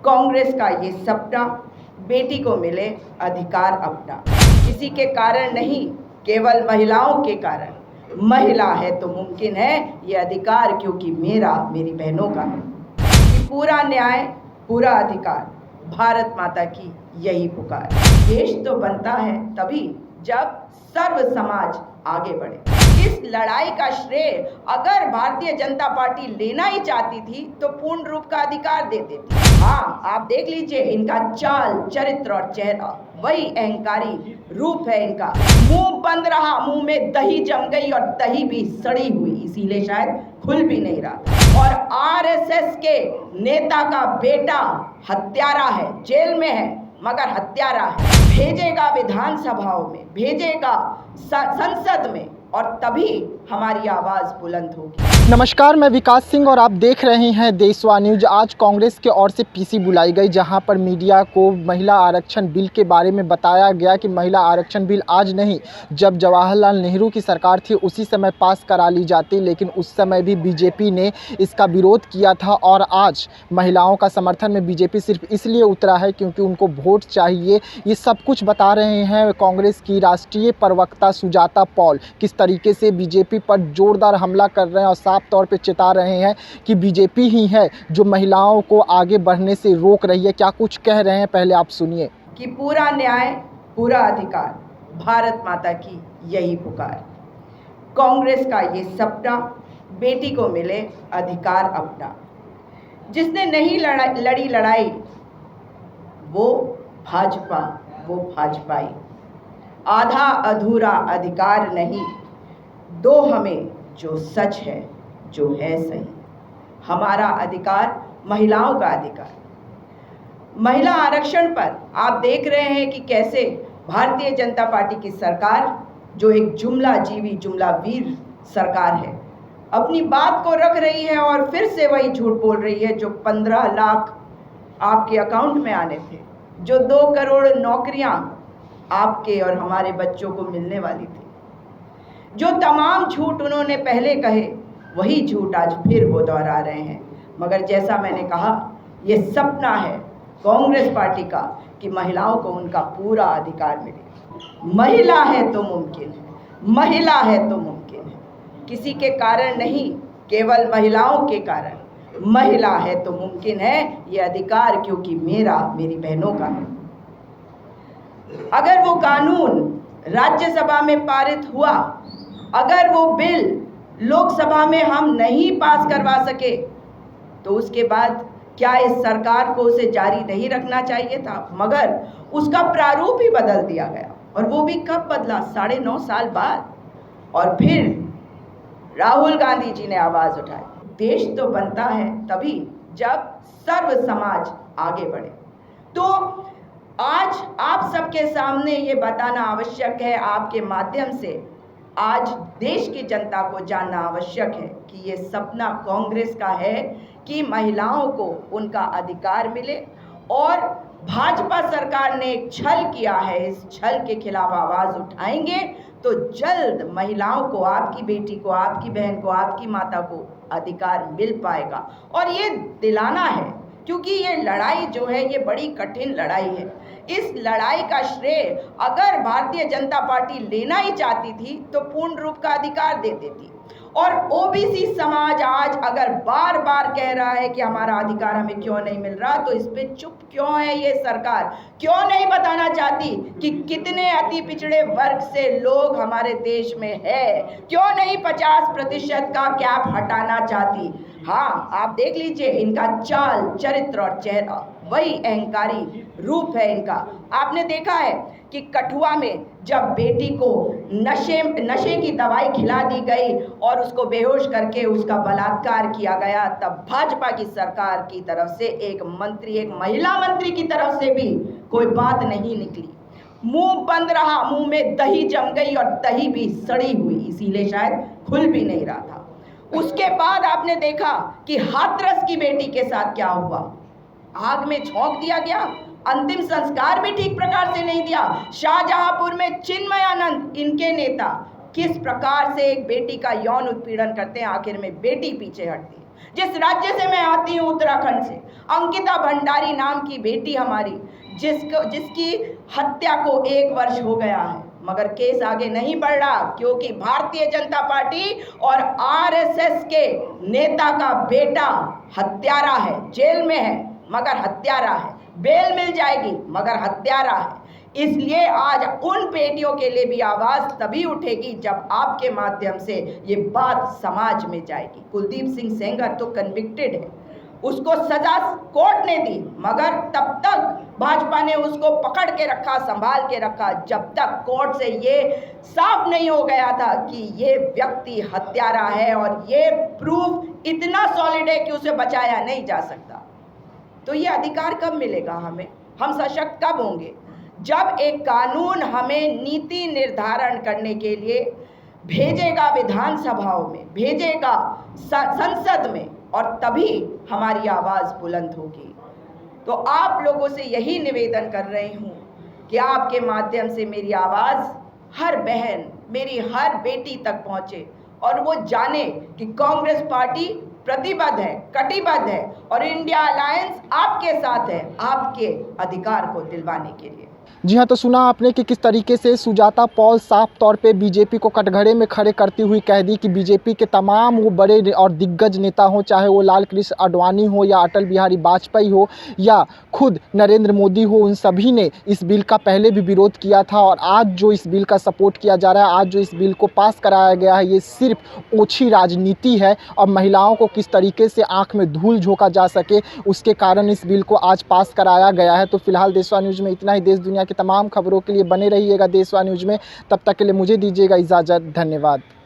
कांग्रेस का ये सपना, बेटी को मिले अधिकार अपना, किसी के कारण नहीं, केवल महिलाओं के कारण। महिला है तो मुमकिन है ये अधिकार, क्योंकि मेरा मेरी बहनों का है। कि पूरा न्याय, पूरा अधिकार, भारत माता की यही पुकार। देश तो बनता है तभी जब सर्व समाज आगे बढ़े। इस लड़ाई का श्रेय अगर भारतीय जनता पार्टी लेना ही चाहती थी तो पूर्ण रूप का अधिकार दे देती। हाँ, आप देख लीजिए इनका चाल, चरित्र और चेहरा, वही अहंकारी रूप है इनका। मुंह बंद रहा, मुंह में दही जम गई और दही भी सड़ी हुई, इसीलिए शायद खुल भी नहीं रहा। और आरएसएस के नेता का बेटा हत्यारा है, जेल में है मगर हत्यारा है। भेजेगा विधानसभाओं में, भेजेगा संसद में, और तभी हमारी आवाज बुलंद होगी। नमस्कार, मैं विकास सिंह और आप देख रहे हैं देशवा न्यूज। आज कांग्रेस की ओर से पीसी बुलाई गई, जहां पर मीडिया को महिला आरक्षण बिल के बारे में बताया गया कि महिला आरक्षण बिल आज नहीं, जब जवाहरलाल नेहरू की सरकार थी उसी समय पास करा ली जाती, लेकिन उस समय भी बीजेपी ने इसका विरोध किया था। और आज महिलाओं का समर्थन में बीजेपी सिर्फ इसलिए उतरा है क्योंकि उनको वोट चाहिए। ये सब कुछ बता रहे हैं कांग्रेस की राष्ट्रीय प्रवक्ता सुजाता पॉल, किस तरीके से बीजेपी पर जोरदार हमला कर रहे हैं और साफ तौर पे चेता रहे हैं कि बीजेपी ही है जो महिलाओं को आगे बढ़ने से रोक रही है। क्या कुछ कह रहे हैं, पहले आप सुनिए। कि पूरा न्याय, पूरा अधिकार, भारत माता की यही पुकार। कांग्रेस का ये सपना, बेटी को मिले अधिकार अपना। जिसने नहीं लड़ी लड़ाई वो भाजपा, वो भाजपाई। आधा अधूरा अधिकार नहीं, दो हमें जो सच है, जो है सही। हमारा अधिकार महिलाओं का अधिकार। महिला आरक्षण पर आप देख रहे हैं कि कैसे भारतीय जनता पार्टी की सरकार, जो एक जुमला जीवी, जुमला वीर सरकार है, अपनी बात को रख रही है और फिर से वही झूठ बोल रही है। जो 15 लाख आपके अकाउंट में आने थे, जो 2 करोड़ नौकरियां आपके और हमारे बच्चों को मिलने वाली थी, जो तमाम झूठ उन्होंने पहले कहे, वही झूठ आज फिर वो दोहरा रहे हैं। मगर जैसा मैंने कहा, ये सपना है कांग्रेस पार्टी का कि महिलाओं को उनका पूरा अधिकार मिले। महिला है तो मुमकिन है, महिला है तो मुमकिन है, किसी के कारण नहीं, केवल महिलाओं के कारण। महिला है तो मुमकिन है ये अधिकार, क्योंकि मेरा मेरी बहनों का है। अगर वो कानून राज्यसभा में पारित हुआ, अगर वो बिल लोकसभा में हम नहीं पास करवा सके, तो उसके बाद क्या इस सरकार को उसे जारी नहीं रखना चाहिए था? मगर उसका प्रारूप ही बदल दिया गया, और वो भी कब बदला? 9.5 साल बाद। और फिर राहुल गांधी जी ने आवाज उठाई। देश तो बनता है तभी जब सर्व समाज आगे बढ़े। तो आज आप सबके सामने ये बताना आवश्यक है, आपके माध्यम से आज देश की जनता को जानना आवश्यक है कि ये सपना कांग्रेस का है कि महिलाओं को उनका अधिकार मिले। और भाजपा सरकार ने एक छल किया है, इस छल के खिलाफ आवाज उठाएंगे तो जल्द महिलाओं को, आपकी बेटी को, आपकी बहन को, आपकी माता को अधिकार मिल पाएगा। और ये दिलाना है, क्योंकि ये लड़ाई जो है ये बड़ी कठिन लड़ाई है। इस लड़ाई का श्रेय अगर भारतीय जनता पार्टी लेना ही चाहती थी तो पूर्ण रूप का अधिकार दे देती। और ओबीसी समाज आज अगर बार बार कह रहा है कि हमारा अधिकार हमें क्यों नहीं मिल रहा, तो इस पे चुप क्यों है ये सरकार? क्यों नहीं बताना चाहती कि कितने अति पिछड़े वर्ग से लोग हमारे देश में है? क्यों नहीं 50% का कैप हटाना चाहती? हाँ, आप देख लीजिए इनका चाल, चरित्र और चेहरा, वही अहंकारी रूप है इनका। आपने देखा है कि कठुआ में जब बेटी को नशे की दवाई खिला दी गई और उसको बेहोश करके उसका बलात्कार किया गया, तब भाजपा की सरकार की तरफ से एक मंत्री, एक महिला मंत्री की तरफ से भी कोई बात नहीं निकली। मुंह बंद रहा, मुंह में दही जम गई और दही भी सड़ी हुई, इसीलिए शायद खुल भी नहीं रहा था। उसके बाद आपने देखा कि हाथरस की बेटी के साथ क्या हुआ। आग में झोंक दिया गया, अंतिम संस्कार भी ठीक प्रकार से नहीं दिया। शाहजहांपुर में चिन्मयानंद, इनके नेता, किस प्रकार से एक बेटी का यौन उत्पीड़न करते हैं, आखिर में बेटी पीछे हटती है। जिस राज्य से मैं आती हूँ, उत्तराखंड से, अंकिता भंडारी नाम की बेटी हमारी, जिसकी हत्या को 1 वर्ष हो गया है, मगर केस आगे नहीं बढ़ रहा, क्योंकि भारतीय जनता पार्टी और आरएसएस के नेता का बेटा हत्यारा है, जेल में है मगर हत्यारा है, बेल मिल जाएगी मगर हत्यारा है। इसलिए आज उन बेटियों के लिए भी आवाज़ तभी उठेगी जब आपके माध्यम से ये बात समाज में जाएगी। कुलदीप सिंह सेंगर तो कन्विक्टेड है, उसको सजा कोर्ट ने दी, मगर तब तक भाजपा ने उसको पकड़ के रखा, संभाल के रखा, जब तक कोर्ट से ये साफ नहीं हो गया था कि ये व्यक्ति हत्यारा है और ये प्रूफ इतना सॉलिड है कि उसे बचाया नहीं जा सकता। तो ये अधिकार कब मिलेगा हमें? हम सशक्त कब होंगे? जब एक कानून हमें नीति निर्धारण करने के लिए भेजेगा विधानसभाओं में, भेजेगा संसद में, और तभी हमारी आवाज़ बुलंद होगी। तो आप लोगों से यही निवेदन कर रही हूँ कि आपके माध्यम से मेरी आवाज़ हर बहन, मेरी हर बेटी तक पहुँचे और वो जाने कि कांग्रेस पार्टी प्रतिबद्ध है, कटिबद्ध है और इंडिया अलायंस आपके साथ है, आपके अधिकार को दिलवाने के लिए। जी हाँ, तो सुना आपने कि किस तरीके से सुजाता पॉल साफ तौर पे बीजेपी को कटघरे में खड़े करती हुई कह दी कि बीजेपी के तमाम वो बड़े और दिग्गज नेता हों, चाहे वो लाल कृष्ण आडवाणी हो या अटल बिहारी वाजपेयी हो या खुद नरेंद्र मोदी हो, उन सभी ने इस बिल का पहले भी विरोध किया था। और आज जो इस बिल का सपोर्ट किया जा रहा है, आज जो इस बिल को पास कराया गया है, ये सिर्फ ओछी राजनीति है और महिलाओं को किस तरीके से आँख में धूल झोंका जा सके, उसके कारण इस बिल को आज पास कराया गया है। तो फिलहाल देशवा न्यूज़ में इतना ही। देश दुनिया की तमाम खबरों के लिए बने रहिएगा देशवा न्यूज़ में। तब तक के लिए मुझे दीजिएगा इजाज़त। धन्यवाद।